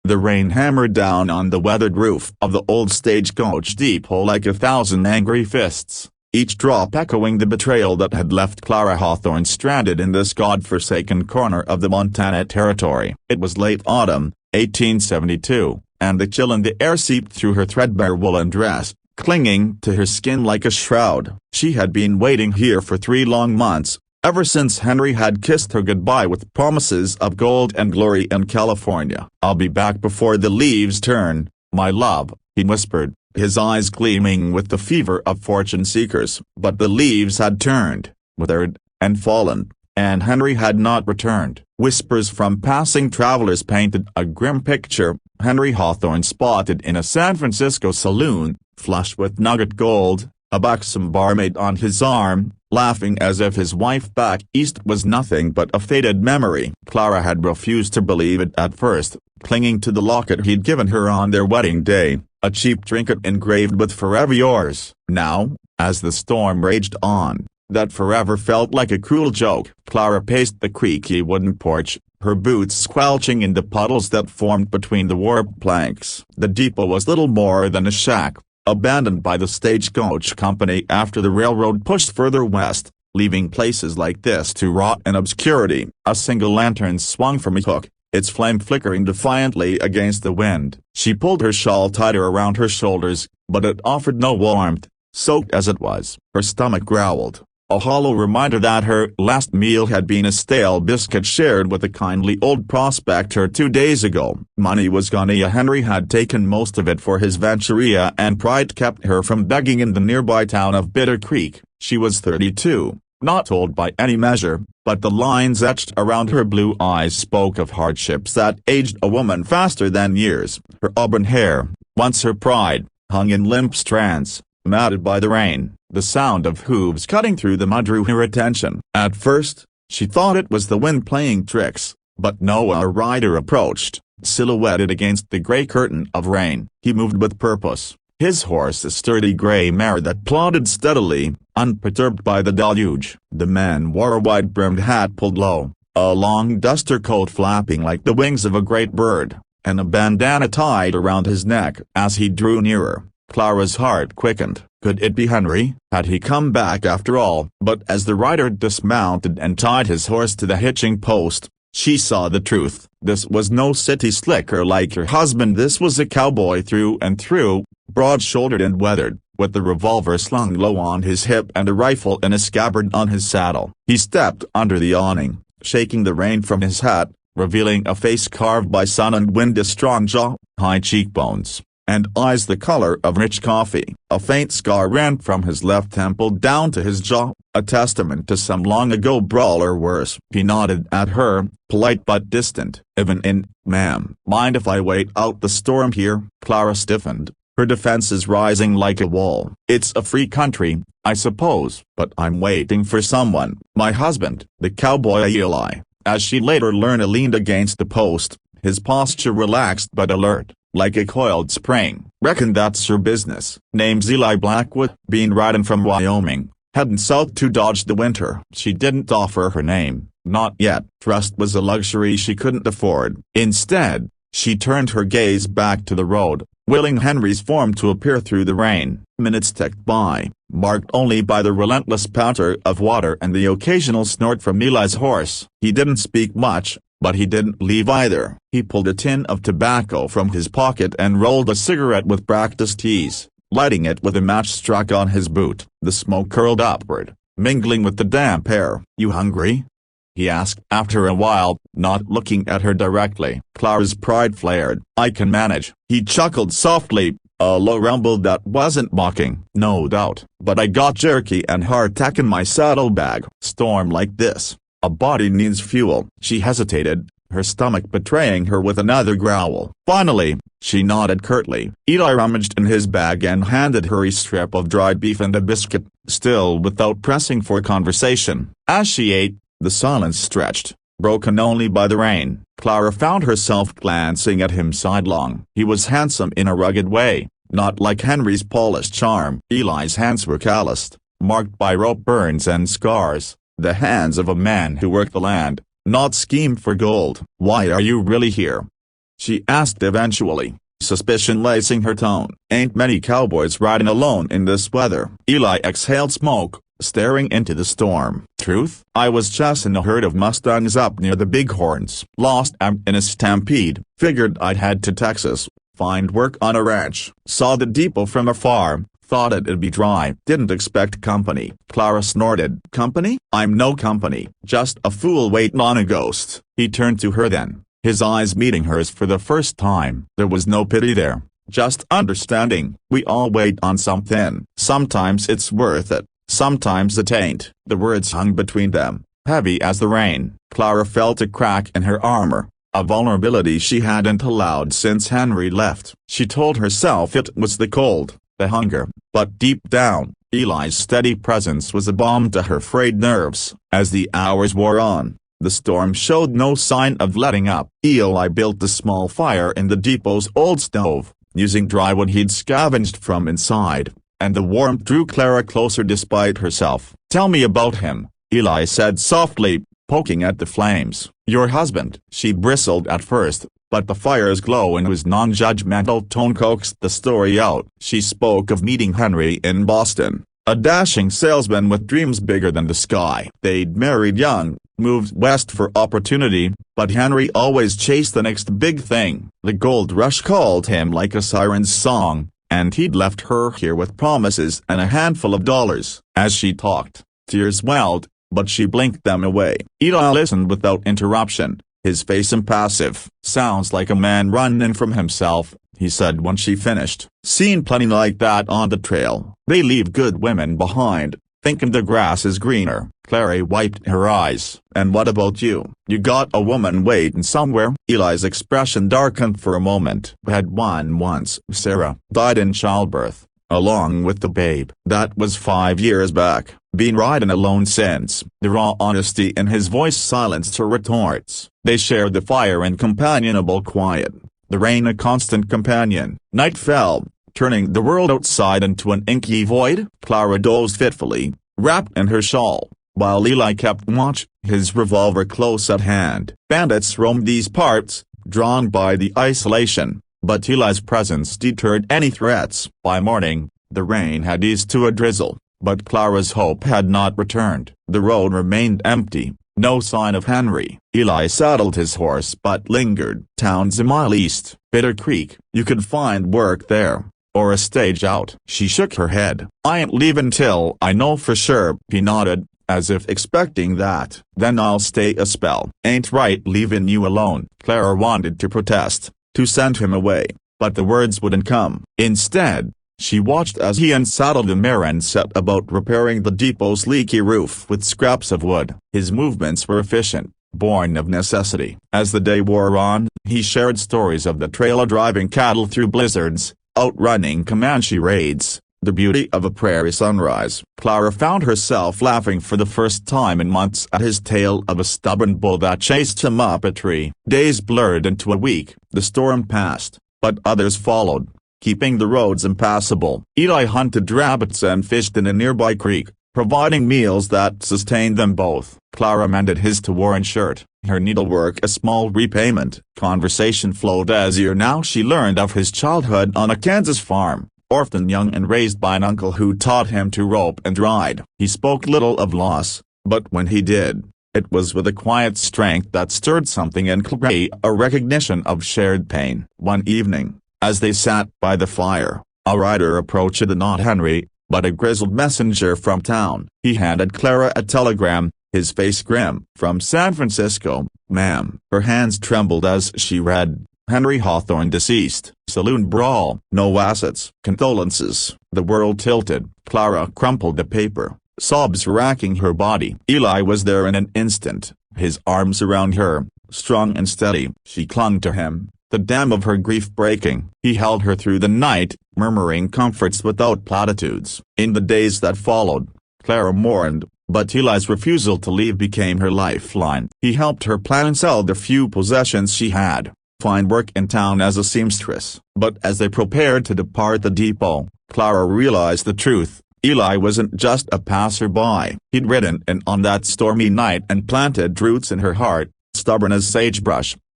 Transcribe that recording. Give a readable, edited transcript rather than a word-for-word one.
The rain hammered down on the weathered roof of the old stagecoach depot like 1,000 angry fists, each drop echoing the betrayal that had left Clara Hawthorne stranded in this god-forsaken corner of the Montana Territory. It was late autumn, 1872, and the chill in the air seeped through her threadbare woolen dress, clinging to her skin like a shroud. She had been waiting here for 3 long months, ever since Henry had kissed her goodbye with promises of gold and glory in California. "I'll be back before the leaves turn, my love," he whispered, his eyes gleaming with the fever of fortune-seekers. But the leaves had turned, withered, and fallen, and Henry had not returned. Whispers from passing travelers painted a grim picture. Henry Hawthorne spotted in a San Francisco saloon, flush with nugget gold, a buxom barmaid on his arm, laughing as if his wife back east was nothing but a faded memory. Clara had refused to believe it at first, clinging to the locket he'd given her on their wedding day, a cheap trinket engraved with "Forever Yours." Now, as the storm raged on, that forever felt like a cruel joke. Clara paced the creaky wooden porch, her boots squelching in the puddles that formed between the warped planks. The depot was little more than a shack, abandoned by the stagecoach company after the railroad pushed further west, leaving places like this to rot in obscurity. A single lantern swung from a hook, its flame flickering defiantly against the wind. She pulled her shawl tighter around her shoulders, but it offered no warmth, soaked as it was. Her stomach growled, a hollow reminder that her last meal had been a stale biscuit shared with a kindly old prospector 2 days ago. Money was gone. Henry had taken most of it for his venturia, and pride kept her from begging in the nearby town of Bitter Creek. She was 32, not old by any measure, but the lines etched around her blue eyes spoke of hardships that aged a woman faster than years. Her auburn hair, once her pride, hung in limp strands, matted by the rain. The sound of hooves cutting through the mud drew her attention. At first, she thought it was the wind playing tricks, but no, a rider approached, silhouetted against the gray curtain of rain. He moved with purpose, his horse a sturdy gray mare that plodded steadily, unperturbed by the deluge. The man wore a wide-brimmed hat pulled low, a long duster coat flapping like the wings of a great bird, and a bandana tied around his neck. As he drew nearer, Clara's heart quickened. Could it be Henry? Had he come back after all? But as the rider dismounted and tied his horse to the hitching post, she saw the truth. This was no city slicker like her husband. This was a cowboy through and through, broad-shouldered and weathered, with the revolver slung low on his hip and a rifle in a scabbard on his saddle. He stepped under the awning, shaking the rain from his hat, revealing a face carved by sun and wind, a strong jaw, high cheekbones, and eyes the color of rich coffee. A faint scar ran from his left temple down to his jaw, a testament to some long-ago brawl or worse. He nodded at her, polite but distant. "Even in, ma'am. Mind if I wait out the storm here?" Clara stiffened, her defenses rising like a wall. "It's a free country, I suppose, but I'm waiting for someone, my husband." The cowboy Eli, as she later learned, leaned against the post, his posture relaxed but alert, like a coiled spring. "Reckon that's your business." "Name's Eli Blackwood. Been riding from Wyoming, heading south to dodge the winter." She didn't offer her name, not yet. Trust was a luxury she couldn't afford. Instead, she turned her gaze back to the road, willing Henry's form to appear through the rain. Minutes ticked by, marked only by the relentless patter of water and the occasional snort from Eli's horse. He didn't speak much, but he didn't leave either. He pulled a tin of tobacco from his pocket and rolled a cigarette with practiced ease, lighting it with a match struck on his boot. The smoke curled upward, mingling with the damp air. "You hungry?" he asked after a while, not looking at her directly. Clara's pride flared. "I can manage." He chuckled softly, a low rumble that wasn't mocking. "No doubt, but I got jerky and hardtack in my saddlebag." "Storm like this, a body needs fuel." She hesitated, her stomach betraying her with another growl. Finally, she nodded curtly. Eli rummaged in his bag and handed her a strip of dried beef and a biscuit, still without pressing for conversation. As she ate, the silence stretched, broken only by the rain. Clara found herself glancing at him sidelong. He was handsome in a rugged way, not like Henry's polished charm. Eli's hands were calloused, marked by rope burns and scars, the hands of a man who worked the land, not schemed for gold. "Why are you really here?" she asked eventually, suspicion lacing her tone. "Ain't many cowboys riding alone in this weather." Eli exhaled smoke, staring into the storm. "Truth? I was chasing a herd of Mustangs up near the Bighorns. Lost am in a stampede. Figured I'd head to Texas, find work on a ranch. Saw the depot from afar, thought it'd be dry. Didn't expect company." Clara snorted. "Company? I'm no company. Just a fool waiting on a ghost." He turned to her then, his eyes meeting hers for the first time. There was no pity there, just understanding. "We all wait on something. Sometimes it's worth it, sometimes it ain't." The words hung between them, heavy as the rain. Clara felt a crack in her armor, a vulnerability she hadn't allowed since Henry left. She told herself it was the cold, the hunger, but deep down, Eli's steady presence was a balm to her frayed nerves. As the hours wore on, the storm showed no sign of letting up. Eli built a small fire in the depot's old stove, using dry wood he'd scavenged from inside, and the warmth drew Clara closer despite herself. "Tell me about him," Eli said softly, poking at the flames. "Your husband." She bristled at first, but the fire's glow and his non-judgmental tone coaxed the story out. She spoke of meeting Henry in Boston, a dashing salesman with dreams bigger than the sky. They'd married young, moved west for opportunity, but Henry always chased the next big thing. The gold rush called him like a siren's song, and he'd left her here with promises and a handful of dollars. As she talked, tears welled, but she blinked them away. Eli listened without interruption, his face impassive. "Sounds like a man running from himself," he said when she finished. "Seen plenty like that on the trail. They leave good women behind, thinking the grass is greener." Clara wiped her eyes. "And what about you? You got a woman waiting somewhere?" Eli's expression darkened for a moment. "Had one once. Sarah died in childbirth, along with the babe. That was 5 years back. Been riding alone since." The raw honesty in his voice silenced her retorts. They shared the fire and companionable quiet, the rain a constant companion. Night fell, turning the world outside into an inky void. Clara dozed fitfully, wrapped in her shawl, while Eli kept watch, his revolver close at hand. Bandits roamed these parts, drawn by the isolation, but Eli's presence deterred any threats. By morning, the rain had eased to a drizzle, but Clara's hope had not returned. The road remained empty, no sign of Henry. Eli saddled his horse but lingered. "Town's a mile east, Bitter Creek. You could find work there, or a stage out." She shook her head. "I ain't leaving till I know for sure." He nodded, as if expecting that. "Then I'll stay a spell." "Ain't right leaving you alone." Clara wanted to protest, to send him away, but the words wouldn't come. Instead, she watched as he unsaddled the mare and set about repairing the depot's leaky roof with scraps of wood. His movements were efficient, born of necessity. As the day wore on, he shared stories of the trailer driving cattle through blizzards, outrunning Comanche raids, the beauty of a prairie sunrise. Clara found herself laughing for the first time in months at his tale of a stubborn bull that chased him up a tree. Days blurred into a week. The storm passed, but others followed, keeping the roads impassable. Eli hunted rabbits and fished in a nearby creek, providing meals that sustained them both. Clara mended his torn shirt, her needlework a small repayment. Conversation flowed easier now she learned of his childhood on a Kansas farm, orphaned young and raised by an uncle who taught him to rope and ride. He spoke little of loss, but when he did, it was with a quiet strength that stirred something in Clara, a recognition of shared pain. One evening, as they sat by the fire, a rider approached, not Henry, but a grizzled messenger from town. He handed Clara a telegram, his face grim. "From San Francisco, ma'am." Her hands trembled as she read, "Henry Hawthorne deceased. Saloon brawl. No assets. Condolences." The world tilted. Clara crumpled the paper, sobs racking her body. Eli was there in an instant, his arms around her, strong and steady. She clung to him, the dam of her grief breaking. He held her through the night, murmuring comforts without platitudes. In the days that followed, Clara mourned, but Eli's refusal to leave became her lifeline. He helped her plan and sell the few possessions she had, find work in town as a seamstress. But as they prepared to depart the depot, Clara realized the truth. Eli wasn't just a passerby. He'd ridden in on that stormy night and planted roots in her heart, stubborn as sagebrush,